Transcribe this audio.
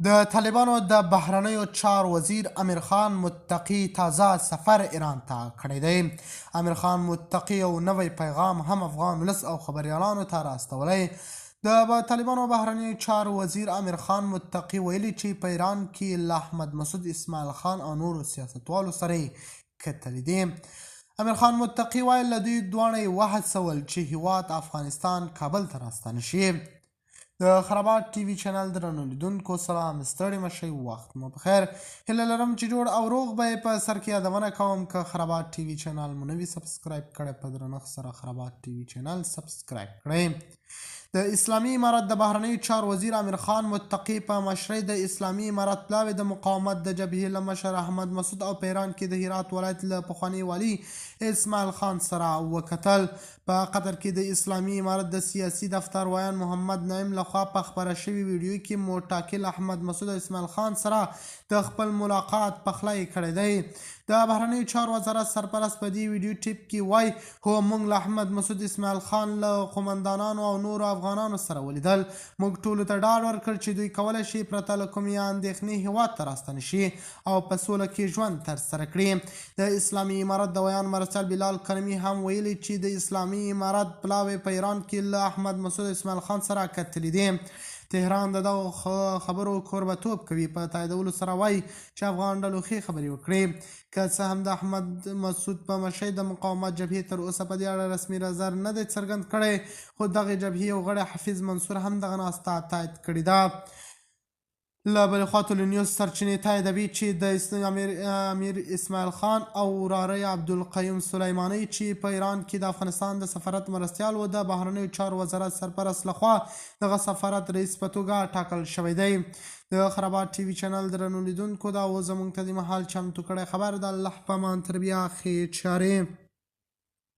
د طالبانو د بهرنیو چارو وزیر امیر خان متقي تازه سفر ایران ته کړی دی. امیر خان متقي یو نوی پیغام هم افغان ولس او خبریالانو ته راستولی. د طالبانو بهرنیو چارو وزیر امیر خان متقي ویلي چې په ایران کې له احمد مسعود اسماعیل خان او نورو سیاستوالو سره یې کتلي دي. امیر خان متقي وایي له دوی دواړه یې وهڅول چې هیواد افغانستان کابل ته راستانه شي. د خرابات ټي وي چینل درنو لیدونکو سلام، ستړي مشئ، وخت مو بخیر. هیله لرم چې جوړ او روغ به یې په سر کې یادونه کوم که خرابات ټي وي چینل مو نه وي سبسکرایب کړی، په درنښت سره خرابات ټي وي چینل سبسکرایب کړئ. د اسلامي امارت د بهرنیو چارو وزیر امیر خان متقي په مشرۍ د اسلامي امارت پلاوي د مقاومت د جبهې له مشر احمد مسعود او په ایران کې د هرات ولایت له پخواني والي اسماعیل خان سره وکتل. په قطر کې د اسلامي امارت د سیاسي دفتر ویان محمد نعیم لخوا په خپره شوي ویډیو کې موټاکل احمد مسعود او اسماعیل خان سره د خپل ملاقات پخلی کړی دی. د بهرنیو چارو وزارت سرپرست په دې ویډیو ټیپ کې وایي هو موږ له احمد مسعود اسماعیل خان له قومندانانو او نورو افغانانو سره ولیدل. موږ ټولو ته ډاډ ورکړ چې دوی کولی شي پرته له کومې اندېښنې هیواد ته راستنه شي او په سوله کې ژوند ترسره کړي. د اسلامي امارت د ویان مرسل بلال کرمي هم ویلي چې د اسلامي امارت پلاوی په ایران کې له احمد مسعود اسماعیل خان سره کتلي دي. تهران د دغو خبرو کوربتوب کوي، په تاییدولو سره وایي چې افغان ډلو ښې خبرې وکړي. که څه هم د احمد مسعود په مشرۍ د مقاومت جبهې تر اوسه په دې اړه رسمي نظر نه دی څرګند کړی، خو دغې جبهې یو غړی حفیظ منصور هم دغه ناسته تایید کړې ده. له بلې خوا ټولنیوز سرچینې تاییدوي چې د امیر اسماعیل خان او وراره عبدالقیوم سلیماني چې په ایران کې د افغانستان د سفارت مرستیال و، د بهرنیو چارو وزارت سرپرست لخوا دغه سفارت رئیس په توګه ټاکل شوی دی. د خرابات ټي وي چینل درنو لیدونکو دا و زموږ ته د مهال چمتو کړی خبر د الله په امان تر بیا ښې چارې.